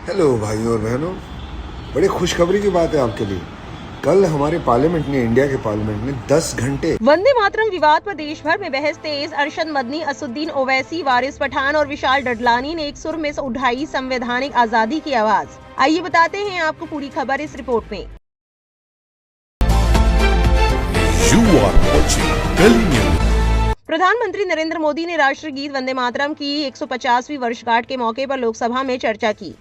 Hello भाइयों और बहनों, बड़ी खुशखबरी की बात है आपके लिए। कल हमारे पार्लियामेंट ने, इंडिया के पार्लियामेंट ने 10 घंटे वंदे मातरम विवाद पर देश भर में बहस तेज। अरशद मदनी, असुद्दीन ओवैसी, वारिस पठान और विशाल डडलानी ने एक सुर में उठाई संवैधानिक आजादी की आवाज। आइए बताते हैं आपको पूरी खबर इस रिपोर्ट में। प्रधानमंत्री नरेंद्र मोदी ने राष्ट्रगीत वंदे मातरम की 150वीं वर्षगांठ के मौके पर लोकसभा में चर्चा की।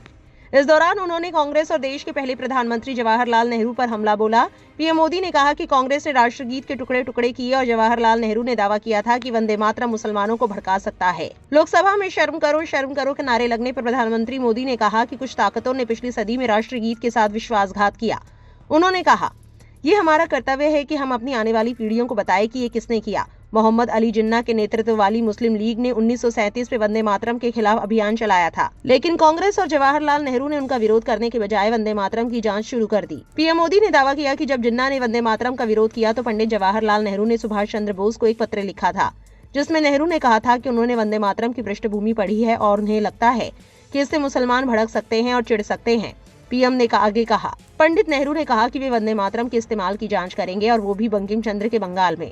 इस दौरान उन्होंने कांग्रेस और देश के पहले प्रधानमंत्री जवाहरलाल नेहरू पर हमला बोला। पीएम मोदी ने कहा कि कांग्रेस ने राष्ट्रगीत के टुकड़े टुकड़े किए और जवाहरलाल नेहरू ने दावा किया था कि वंदे मातरम मुसलमानों को भड़का सकता है। लोकसभा में शर्म करो के नारे लगने पर प्रधानमंत्री मोदी ने कहा कि कुछ ताकतों ने पिछली सदी में राष्ट्रगीत के साथ विश्वासघात किया। उन्होंने कहा, ये हमारा कर्तव्य है कि हम अपनी आने वाली पीढ़ियों को बताएं कि ये किसने किया। मोहम्मद अली जिन्ना के नेतृत्व वाली मुस्लिम लीग ने 1937 में वंदे मातरम के खिलाफ अभियान चलाया था, लेकिन कांग्रेस और जवाहरलाल नेहरू ने उनका विरोध करने के बजाय वंदे मातरम की जांच शुरू कर दी। पीएम मोदी ने दावा किया कि जब जिन्ना ने वंदे मातरम का विरोध किया तो पंडित जवाहरलाल नेहरू ने सुभाष चंद्र बोस को एक पत्र लिखा था, जिसमें नेहरू ने कहा था कि उन्होंने वंदे मातरम की पृष्ठभूमि पढ़ी है और उन्हें लगता है कि इससे मुसलमान भड़क सकते हैं और चिढ़ सकते हैं। पीएम ने आगे कहा, पंडित नेहरू ने कहा कि वे वंदे मातरम के इस्तेमाल की जांच करेंगे और वो भी बंकिम चंद्र के बंगाल में।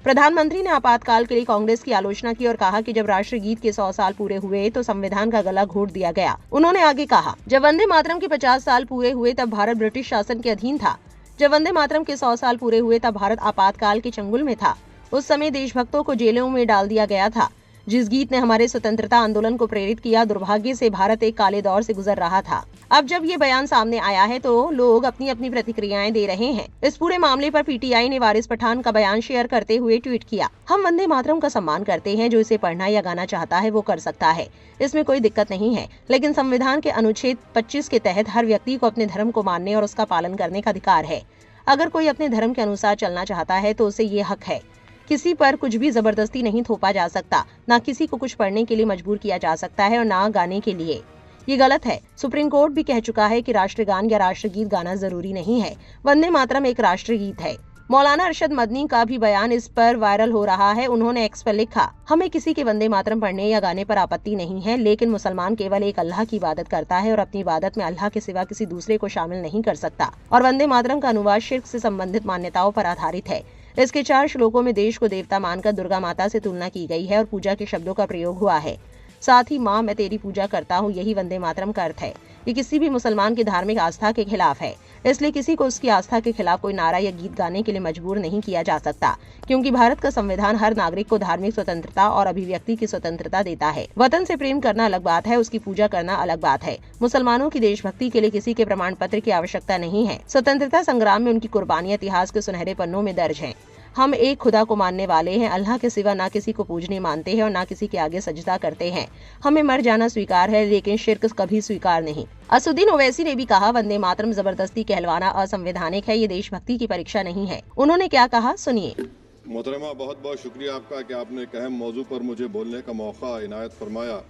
प्रधानमंत्री ने आपातकाल के लिए कांग्रेस की आलोचना की और कहा कि जब राष्ट्रगीत के 100 साल पूरे हुए तो संविधान का गला घोट दिया गया। उन्होंने आगे कहा, जब वंदे मातरम के 50 साल पूरे हुए तब भारत ब्रिटिश शासन के अधीन था। जब वंदे मातरम के 100 साल पूरे हुए तब भारत आपातकाल के चंगुल में था। उस समय देशभक्तों को जेलों में डाल दिया गया था। जिस गीत ने हमारे स्वतंत्रता आंदोलन को प्रेरित किया, दुर्भाग्य से भारत एक काले दौर से गुजर रहा था। अब जब ये बयान सामने आया है तो लोग अपनी अपनी प्रतिक्रियाएं दे रहे हैं। इस पूरे मामले पर पीटीआई ने वारिस पठान का बयान शेयर करते हुए ट्वीट किया, हम वंदे मातरम का सम्मान करते हैं। जो इसे पढ़ना या गाना चाहता है वो कर सकता है, इसमें कोई दिक्कत नहीं है। लेकिन संविधान के अनुच्छेद 25 के तहत हर व्यक्ति को अपने धर्म को मानने और उसका पालन करने का अधिकार है। अगर कोई अपने धर्म के अनुसार चलना चाहता है तो उसे ये हक है। किसी पर कुछ भी जबरदस्ती नहीं थोपा जा सकता, ना किसी को कुछ पढ़ने के लिए मजबूर किया जा सकता है और ना गाने के लिए। ये गलत है। सुप्रीम कोर्ट भी कह चुका है कि राष्ट्रगान या राष्ट्रगीत गाना जरूरी नहीं है। वंदे मातरम एक राष्ट्रगीत है। मौलाना अरशद मदनी का भी बयान इस पर वायरल हो रहा है। उन्होंने एक्स पर लिखा, हमें किसी के वंदे मातरम पढ़ने या गाने पर आपत्ति नहीं है, लेकिन मुसलमान केवल एक अल्लाह की इबादत करता है और अपनी इबादत में अल्लाह के सिवा किसी दूसरे को शामिल नहीं कर सकता। और वंदे मातरम का अनुवाद शिर्क से संबंधित मान्यताओं पर आधारित है। इसके 4 श्लोकों में देश को देवता मानकर दुर्गा माता से तुलना की गई है और पूजा के शब्दों का प्रयोग हुआ है। साथ ही माँ मैं तेरी पूजा करता हूँ, यही वंदे मातरम का अर्थ है। ये किसी भी मुसलमान की धार्मिक आस्था के खिलाफ है, इसलिए किसी को उसकी आस्था के खिलाफ कोई नारा या गीत गाने के लिए मजबूर नहीं किया जा सकता, क्योंकि भारत का संविधान हर नागरिक को धार्मिक स्वतंत्रता और अभिव्यक्ति की स्वतंत्रता देता है। वतन से प्रेम करना अलग बात है, उसकी पूजा करना अलग बात है। मुसलमानों की देशभक्ति के लिए किसी के प्रमाण पत्र की आवश्यकता नहीं है। स्वतंत्रता संग्राम में उनकी कुर्बानियां इतिहास के सुनहरे पन्नों में दर्ज हैं। हम एक खुदा को मानने वाले हैं, अल्लाह के सिवा ना किसी को पूजने मानते हैं और ना किसी के आगे सजदा करते हैं। हमें मर जाना स्वीकार है, लेकिन शिर्क कभी स्वीकार नहीं। असुद्दीन ओवैसी ने भी कहा, वंदे मातरम जबरदस्ती कहलवाना असंवैधानिक है, ये देशभक्ति की परीक्षा नहीं है। उन्होंने क्या कहा, सुनिए। मोहतरमा, बहुत बहुत शुक्रिया आपका कि आपने एक अहम मौजू पर मुझे बोलने का मौका इनायत फरमाया।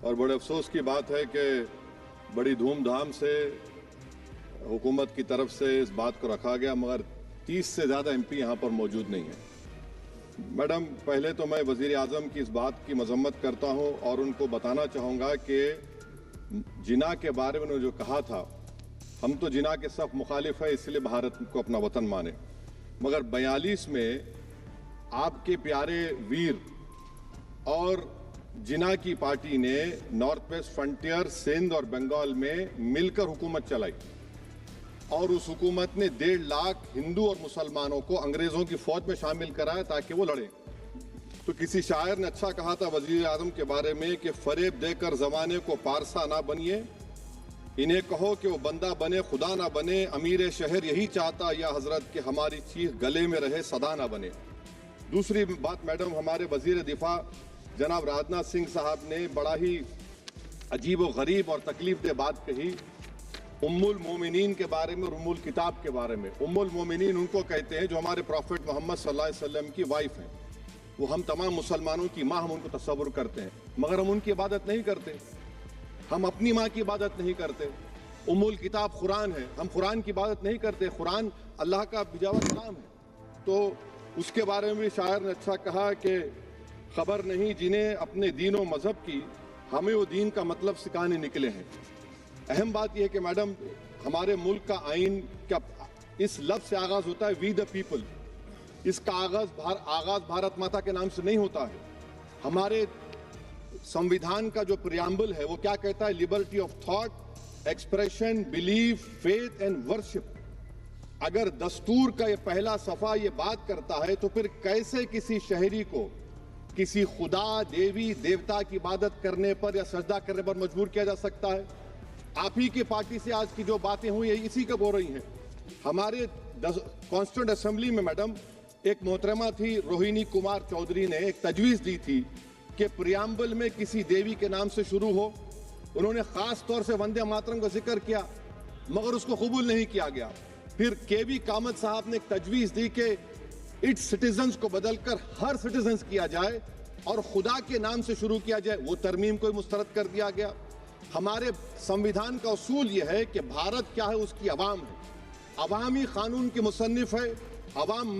और बड़े अफसोस की बात है कि बड़ी धूमधाम से हुकूमत की तरफ से इस बात को रखा गया, मगर 30 से ज़्यादा एमपी यहाँ पर मौजूद नहीं है। मैडम, पहले तो मैं वज़ीर आज़म की इस बात की मजम्मत करता हूँ और उनको बताना चाहूँगा कि जिना के बारे में उन्होंने जो कहा था, हम तो जिना के सख्त मुखालिफ है, इसलिए भारत को अपना वतन माने। मगर 42 में आपके प्यारे वीर और जिना की पार्टी ने नॉर्थ वेस्ट फ्रंटियर, सिंध और बंगाल में मिलकर हुकूमत चलाई और उस हुकूमत ने 1.5 लाख हिंदू और मुसलमानों को अंग्रेजों की फौज में शामिल कराया ताकि वो लड़े। तो किसी शायर ने अच्छा कहा था वजीर आजम के बारे में कि फरेब देकर जमाने को पारसा ना बनिए, इन्हें कहो कि वो बंदा बने खुदा ना बने, अमीर शहर यही चाहता या हजरत कि हमारी चीख गले में रहे सदा ना बने। दूसरी बात मैडम, हमारे वजीर दिफा जनाब राजनाथ सिंह साहब ने बड़ा ही अजीब व गरीब और तकलीफ दे बात कही उम्मुल मोमिनीन के बारे में और उम्मुल किताब के बारे में। उम्मुल मोमिनीन उनको कहते हैं जो हमारे प्रॉफिट मोहम्मद सल्लल्लाहु अलैहि वसल्लम की वाइफ हैं। वो हम तमाम मुसलमानों की माँ, हम उनको तस्वुर करते हैं, मगर हम उनकी इबादत नहीं करते। हम अपनी माँ की इबादत नहीं करते। उम्मुल किताब कुरान है, हम कुरान की इबादत नहीं करते। कुरान अल्लाह का भिजावा कलाम है। तो उसके बारे में भी शायर ने अच्छा कहा कि खबर नहीं जिन्हें अपने दीन व मजहब की, हमें वो दीन का मतलब सिखाने निकले हैं। अहम बात यह है कि मैडम, हमारे मुल्क का आइन क्या इस लफ्ज से आगाज होता है, वी द पीपल। इसका आगाज भारत माता के नाम से नहीं होता है। हमारे संविधान का जो प्रियम्बल है वो क्या कहता है? Liberty of thought, expression, belief, faith and worship. अगर दस्तूर का ये पहला सफा ये बात करता है तो फिर कैसे किसी शहरी को किसी खुदा, देवी, देवता की इबादत करने पर या सजदा करने पर मजबूर किया जा सकता है? आप ही की पार्टी से आज की जो बातें हुई है इसी का बोल रही हैं। हमारे कॉन्स्टिट्यूंट असेंबली में मैडम एक मोहतरमा थी, रोहिणी कुमार चौधरी ने एक तजवीज दी थी कि प्रियम्बल में किसी देवी के नाम से शुरू हो। उन्होंने खास तौर से वंदे मातरम का जिक्र किया, मगर उसको कबूल नहीं किया गया। फिर केवी कामत साहब ने एक तजवीज दी कि इट्स सिटीजन्स को बदलकर हर सिटीजन्स किया जाए और खुदा के नाम से शुरू किया जाए। वो तरमीम को मुस्तरद कर दिया गया। हमारे संविधान का उसूल यह है कि भारत क्या है, उसकी अवाम है, अवामी कानून की मुसन्निफ है, अवाम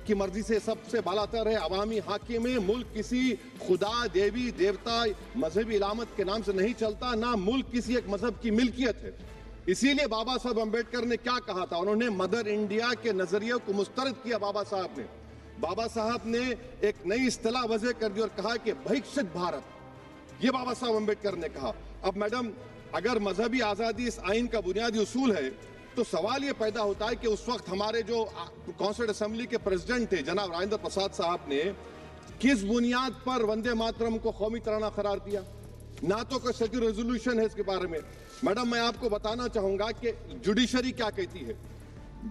की मर्जी से सबसे बालातर है, अवामी हाकिम है। मुल्क किसी खुदा, देवी, देवता, मजहबी इलामत के नाम से नहीं चलता, ना मुल्क किसी एक मजहब की मिल्कियत है। इसीलिए बाबा साहब अम्बेडकर ने क्या कहा था? उन्होंने मदर इंडिया के नजरिए को मुस्तरद किया। बाबा साहब ने एक नई इस्तिलाह वजह कर दी और कहा कि भिक्षित भारत, ये बाबा साहब अम्बेडकर ने कहा। अब मैडम, अगर मजहबी आजादी इस आइन का बुनियादी उसूल है तो सवाल ये पैदा होता है कि उस वक्त हमारे जो कॉन्स्टिट्यूंट असेंबली के प्रेसिडेंट थे जनाब राजेंद्र प्रसाद साहब ने किस बुनियाद पर वंदे मातरम को कौमी तराना करार दिया? ना तो कोई सच्ची रेजोल्यूशन है इसके बारे में। मैडम, मैं आपको बताना चाहूंगा कि जुडिशरी क्या कहती है।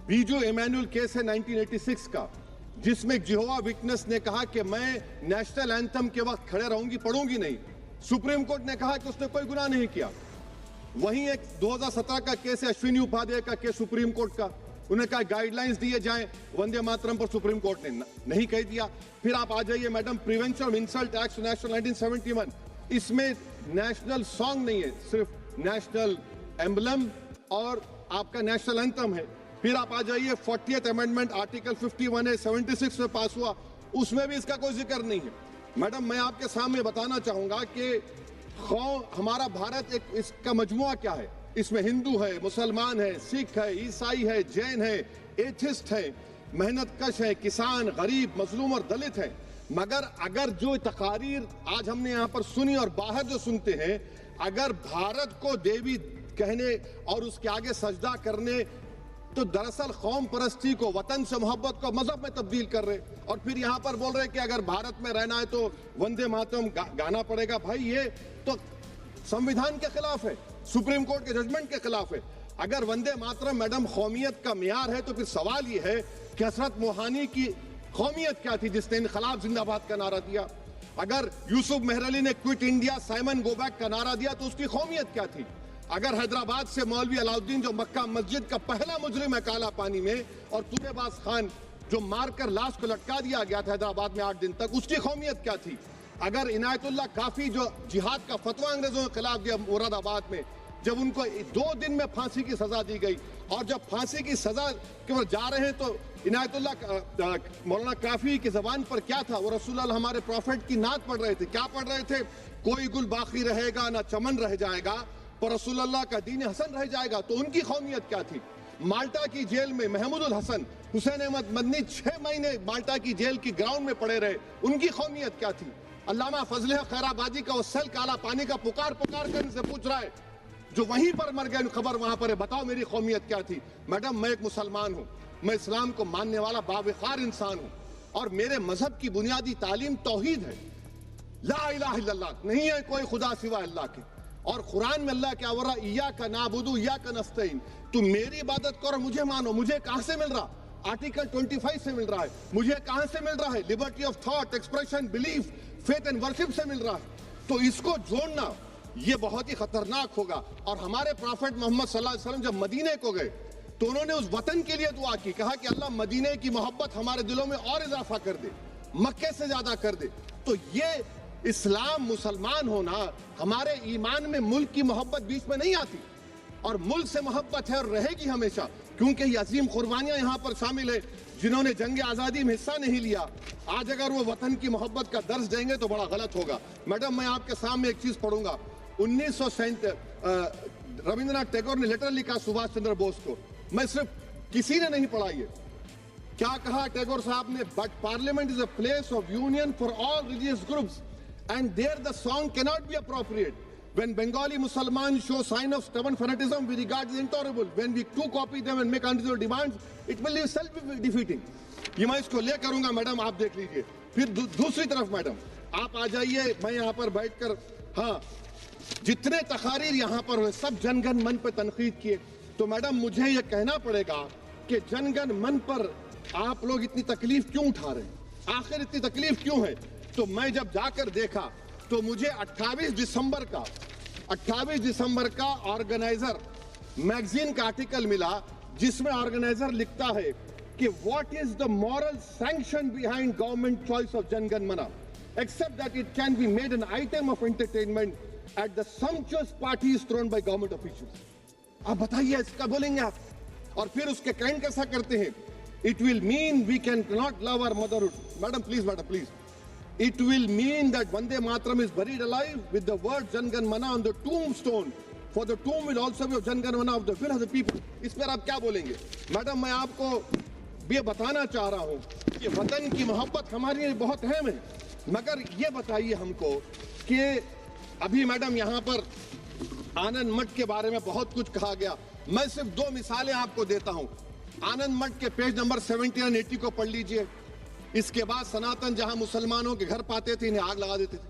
बीजू इमैनुअल केस है 1986 का, जिसमें जिहोवा विटनेस ने कहा कि मैं नेशनल एंथम के वक्त खड़े रहूंगी, पढ़ूंगी नहीं। सुप्रीम कोर्ट ने कहा कि उसने कोई गुनाह नहीं किया। वहीं एक 2017 का केस है अश्विनी उपाध्याय का केस सुप्रीम कोर्ट का, उन्हें कहा गाइडलाइंस दिए जाएं वंदे मातरम पर, सुप्रीम कोर्ट ने नहीं कह दिया। फिर आप आ जाइए madam, prevention of insult act national 1971, इसमें नेशनल सॉन्ग नहीं है, सिर्फ नेशनल एम्बलम और आपका नेशनल एंथम है। फिर आप आ जाइए 40th अमेंडमेंट आर्टिकल 51 है, 76 में पास हुआ, उसमें भी इसका कोई जिक्र नहीं है। मैडम, मैं आपके सामने बताना चाहूंगा कि हमारा भारत एक इसका मजमुआ क्या है। इसमें हिंदू है, मुसलमान है, सिख है, ईसाई है, जैन है, एथिस्ट है, मेहनत कश है, किसान, गरीब, मजलूम और दलित है। मगर अगर जो तकारीर आज हमने यहाँ पर सुनी और बाहर जो सुनते हैं, अगर भारत को देवी कहने और उसके आगे सजदा करने, तो दरअसल कौम परस्ती को, वतन से मोहब्बत को मजहब में तब्दील कर रहे, और फिर यहाँ पर बोल रहे कि अगर भारत में रहना है तो वंदे मातरम गाना पड़ेगा। भाई, ये तो संविधान के खिलाफ है, सुप्रीम कोर्ट के जजमेंट के खिलाफ है। अगर वंदे मातरम मैडम कौमियत का मेयार है तो फिर सवाल ये है कि हजरत मोहानी की कौमियत क्या थी जिसने इनकलाब जिंदाबाद का नारा दिया? अगर यूसुफ मेहरली ने quit India Simon go back का नारा दिया तो उसकी कौमियत क्या थी? अगर हैदराबाद से मौलवी अलाउद्दीन जो मक्का मस्जिद का पहला मुजरिम है काला पानी में, और तूबेबाज खान जो मारकर लाश को लटका दिया गया था हैदराबाद में 8 दिन तक, उसकी कौमियत क्या थी? अगर इनायतुल्लाह काफी जो जिहाद का फतवा अंग्रेजों के खिलाफ दिया मुरादाबाद में, जब उनको 2 दिन में फांसी की सजा दी गई, और जब फांसी की सजा के ऊपर जा रहे हैं तो इनायतुल्लाह मौलाना काफी की जबान पर क्या था? वो रसूलुल्लाह हमारे प्रॉफिट की नात पढ़ रहे थे। क्या पढ़ रहे थे? कोई गुल बाकी रहेगा ना चमन रह जाएगा, पर रसूलुल्लाह का दीन हसन रह जाएगा। तो उनकी कौमियत क्या थी? माल्टा की जेल में महमूदुल हसन, हुसैन अहमद मदनी 6 महीने माल्टा की जेल की ग्राउंड में पड़े रहे, उनकी कौमियत क्या थी? अल्लामा फजल खैराबादी का वो सेल काला पानी का पुकार कर इनसे पूछ रहा है, जो वहीं पर मर गए, खबर वहां पर है, बताओ मेरी कौमियत क्या थी? मैडम, मैं एक मुसलमान हूं, मैं इस्लाम को मानने वाला बावकार इंसान हूं, और मेरे मजहब की बुनियादी तालीम तौहीद है, ला इलाहा इल्लल्लाह, नहीं है कोई खुदा सिवा अल्लाह के। और कुरान में अल्लाह क्या बोल रहा? इय्याका नाबुदु इय्याका नस्तईन, तुम मेरी इबादत करो, मुझे मानो। मुझे कहां से मिल रहा? आर्टिकल 25 से मिल रहा है। मुझे कहां से मिल रहा है? Liberty of thought, expression, belief, faith and worship से मिल रहा है। तो इसको जोड़ना ये बहुत ही खतरनाक होगा। और हमारे प्रॉफेट मोहम्मद सल्लल्लाहु अलैहि वसल्लम जब मदीने को गए तो उन्होंने उस वतन के लिए दुआ की, कहा कि अल्लाह मदीने की मोहब्बत हमारे दिलों में और इजाफा कर दे, मक्के से ज्यादा कर दे। तो ये इस्लाम, मुसलमान होना, हमारे ईमान में मुल्क की मोहब्बत बीच में नहीं आती, और मुल्क से मोहब्बत है और रहेगी हमेशा, क्योंकि ये अजीम कुर्बानियां यहाँ पर शामिल है जिन्होंने जंग आज़ादी में हिस्सा नहीं लिया। आज अगर वो वतन की मोहब्बत का दर्ज देंगे तो बड़ा गलत होगा। मैडम, मैं आपके सामने एक चीज पढ़ूंगा, रविंद्रनाथ टैगोर ने लेटर लिखा सुभाष चंद्र बोस को, मैं सिर्फ किसी ने नहीं पढ़ा ये। क्या कहा टैगोर साहब ने? But parliament is a place of union for all religious groups and there the song can not be appropriate. When Bengali Muslims show sign of stubborn fanaticism, we regard it intolerable. When we too copy them and make unreasonable demands, it will be self-defeating. ये मैं इसको ले करूंगा madam, आप देख लीजिए। फिर दूसरी तरफ मैडम आप आ जाइए, मैं यहाँ पर बैठकर, हाँ, जितने तकारीर यहाँ पर हुए सब जनगण मन पर तनकीद किए, तो मैडम मुझे ये कहना पड़ेगा कि जनगण मन पर आप लोग इतनी तकलीफ क्यों उठा रहे हैं? आखिर इतनी तकलीफ क्यों है? तो मैं जब जाकर देखा तो मुझे 28 दिसंबर का ऑर्गेनाइजर मैगजीन का आर्टिकल मिला, जिसमें ऑर्गेनाइजर लिखता है कि what is the moral sanction behind government choice of Jana Gana Mana except that it can be made an item of entertainment at the sumptuous parties thrown by government officials। आप बताइए इसका बोलेंगे आप? और फिर उसके काइंड कैसा करते हैं? It will mean we can not love our motherhood. Madam please, it will mean that Vande Mataram is buried alive with the word Jangan Mana on the tombstone, for the tomb will also be of Jangan Mana of the will of the people। इस पर आप क्या बोलेंगे? Madam मैं आपको ये बताना चाह रहा हूँ कि वतन की मोहब्बत हमारे लिए बहुत अहम है, मगर ये बताइए हमको कि अभी मैडम यहाँ पर आनंद मठ के बारे में बहुत कुछ कहा गया। मैं सिर्फ 2 मिसालें आपको देता हूँ। आनंद मठ के पेज नंबर 70 और 80 को पढ़ लीजिए। इसके बाद सनातन जहां मुसलमानों के घर पाते थे, इन्हें आग लगा देते थे।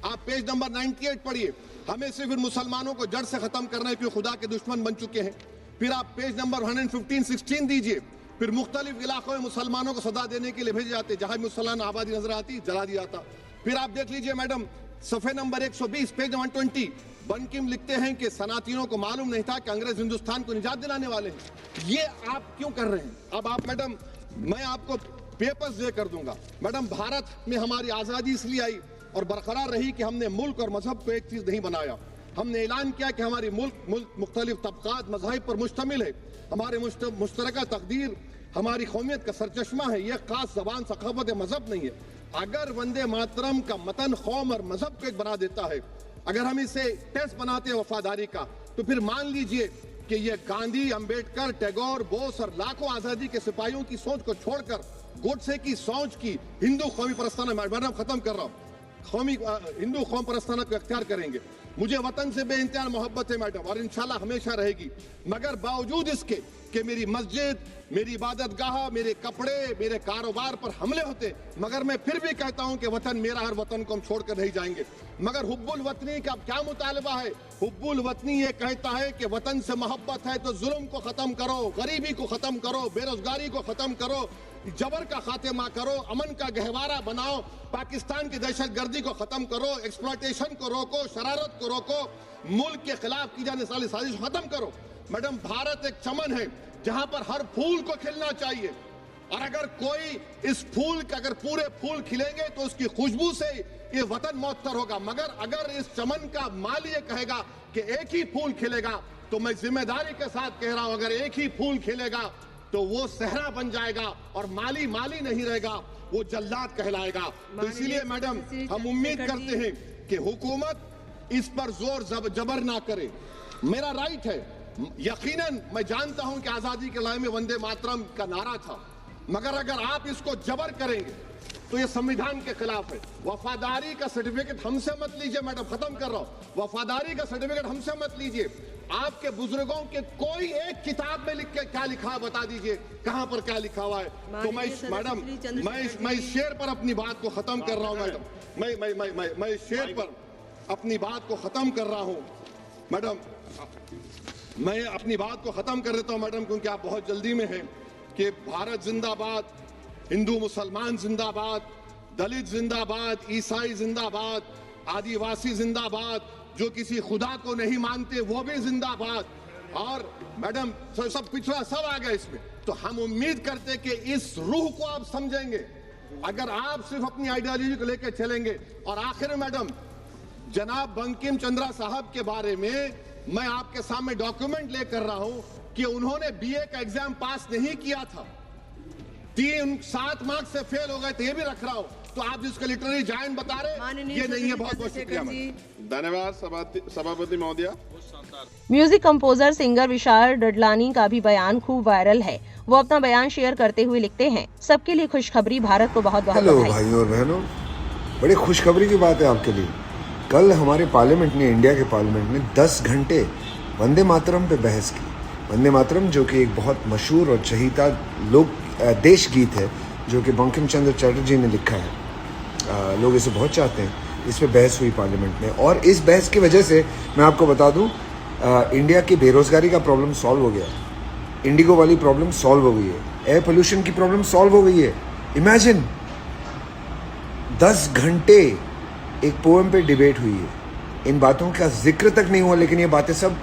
आप पेज नंबर 98 पढ़िए। हमें सिर्फ इन मुसलमानों को जड़ से खत्म करना है क्योंकि खुदा के दुश्मन बन चुके हैं। फिर आप पेज नंबर 115-16 दीजिए। फिर मुख्तलिफ इलाकों में मुसलमानों को सदा देने के लिए भेजे जाते, जहां मुसलमान आबादी नजर आती जला दिया जाता। फिर आप देख लीजिए मैडम सफे नंबर 120 पेज 120, बंकिम लिखते हैं कि सनातियों को मालूम नहीं था कि अंग्रेज हिंदुस्तान को निजात दिलाने वाले हैं। ये आप क्यों कर रहे हैं? अब आप मैडम, मैं आपको पेपर्स दे कर दूंगा। मैडम भारत में हमारी आज़ादी इसलिए आई और बरकरार रही कि हमने मुल्क और मजहब को एक चीज़ नहीं बनाया। हमने ऐलान किया कि हमारी मुल्क मुख्तलिफ तबकात मज़ाहिब पर मुश्तमिल है। हमारे मुश्तरका तकदीर हमारी कौमियत का सरचश्मा है। यह खास जबान सकाफत मजहब नहीं है। अगर वंदे मातरम का मतन कौम और मजहब को एक बना देता है, अगर हम इसे टेस्ट बनाते हैं वफादारी का, तो फिर मान लीजिए कि यह गांधी, अंबेडकर, टैगोर, बोस और लाखों आज़ादी के सिपाहियों की सोच को छोड़कर गोडसे की सोच की हिंदू कौमी परस्ताना, मैडम खत्म कर रहा हूं, हिंदू कौम परस्ताना को अख्तियार करेंगे। मुझे वतन से बेइंतहा मोहब्बत है मैडम, और इंशाल्लाह हमेशा रहेगी। मगर बावजूद इसके कि मेरी मस्जिद, मेरी इबादत गाह, मेरे कपड़े, मेरे कारोबार पर हमले होते, मगर मैं फिर भी कहता हूं कि वतन मेरा, हर वतन को हम छोड़कर नहीं जाएंगे। मगर हुब्बुल वतनी का क्या मुतालबा है? हुब्बुल वतनी ये कहता है कि वतन से मोहब्बत है तो जुल्म को खत्म करो, गरीबी को खत्म करो, बेरोजगारी को खत्म करो, जबर का खात्मा करो, अमन का गहवारा बनाओ, पाकिस्तान की दहशतगर्दी को खत्म करो, एक्सप्लॉयटेशन को रोको, शरारत को रोको, मुल्क के खिलाफ की जाने वाली साजिश खत्म करो। मैडम भारत एक चमन है जहां पर हर फूल को खिलना चाहिए, और अगर कोई इस फूल के, अगर पूरे फूल खिलेंगे तो उसकी खुशबू से ये वतन मुअत्तर होगा। मगर अगर इस चमन का माली ये कहेगा कि एक ही फूल खिलेगा, तो मैं जिम्मेदारी के साथ कह रहा हूं, अगर एक ही फूल खिलेगा तो वो सहरा बन जाएगा और माली माली नहीं रहेगा, वो जल्लाद कहलाएगा। तो इसीलिए मैडम हम उम्मीद करते हैं कि हुकूमत इस पर जोर जबर ना करे। मेरा राइट है, यकीनन मैं जानता हूं कि आजादी के लड़ाई में वंदे मातरम का नारा था, मगर अगर आप इसको जबर करेंगे तो ये संविधान के खिलाफ है। वफादारी का सर्टिफिकेट हमसे मत लीजिए मैडम, खत्म कर रहा हूं। वफादारी का सर्टिफिकेट हमसे मत लीजिए। आपके बुजुर्गों के कोई एक किताब में लिख के क्या लिखा है बता दीजिए, कहां पर क्या लिखा हुआ है। तो मैं मैडम मैं इस शेर पर अपनी बात को खत्म कर रहा हूं मैडम, मैं इस शेर पर अपनी बात को खत्म कर रहा हूं मैडम, मैं अपनी बात को खत्म कर देता हूं मैडम, क्योंकि आप बहुत जल्दी में हैं। कि भारत जिंदाबाद, हिंदू मुसलमान जिंदाबाद, दलित जिंदाबाद, ईसाई जिंदाबाद, आदिवासी जिंदाबाद, जो किसी खुदा को नहीं मानते वो भी जिंदाबाद, और मैडम सब पिछड़ा सब आ गया इसमें। तो हम उम्मीद करते कि इस रूह को आप समझेंगे अगर आप सिर्फ अपनी आइडियोलॉजी को लेकर चलेंगे। और आखिर में मैडम, जनाब बंकिम चंद्रा साहब के बारे में मैं आपके सामने डॉक्यूमेंट लेकर रहा हूं कि उन्होंने बीए का एग्जाम पास नहीं किया था, 7 मार्क्स से फेल हो गए थे, ये भी रख रहा हूं। तो आप जिसको लिटरली जायंट बता रहे ये नहीं है। बहुत बहुत शुक्रिया। धन्यवाद सभापति महोदय। म्यूजिक कंपोजर सिंगर विशाल डडलानी का भी बयान खूब वायरल है। वो अपना बयान शेयर करते हुए लिखते हैं, सबके लिए खुशखबरी, भारत को बहुत बहुत हेलो बधाई। भाइयों और बहनों, बड़ी खुशखबरी की बात है आपके लिए। कल हमारे पार्लियामेंट ने, इंडिया के पार्लियामेंट ने 10 घंटे वंदे मातरम पे बहस की। वंदे मातरम जो कि एक बहुत मशहूर और चहीता देश गीत है, जो कि बंकिम चंद्र चटर्जी ने लिखा है। लोग इसे बहुत चाहते हैं। इस पे बहस हुई पार्लियामेंट में, और इस बहस की वजह से मैं आपको बता दूं, इंडिया की बेरोजगारी का प्रॉब्लम सॉल्व हो गया, इंडिगो वाली प्रॉब्लम सॉल्व हो गई है, एयर पोल्यूशन की प्रॉब्लम सॉल्व हो गई है। इमेजिन 10 घंटे एक पोएम पे डिबेट हुई है। इन बातों का जिक्र तक नहीं हुआ, लेकिन ये बातें सब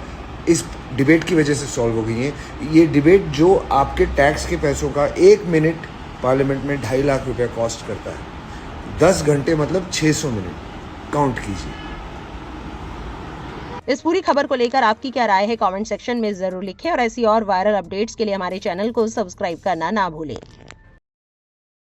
इस डिबेट की वजह से सॉल्व हो गई हैं। ये डिबेट जो आपके टैक्स के पैसों का 1 मिनट पार्लियामेंट में 2.5 लाख रुपया कॉस्ट करता है, 10 घंटे मतलब 600 मिनट, काउंट कीजिए। इस पूरी खबर को लेकर आपकी क्या राय है, कमेंट सेक्शन में जरूर लिखें, और ऐसी और वायरल अपडेट्स के लिए हमारे चैनल को सब्सक्राइब करना ना भूलें।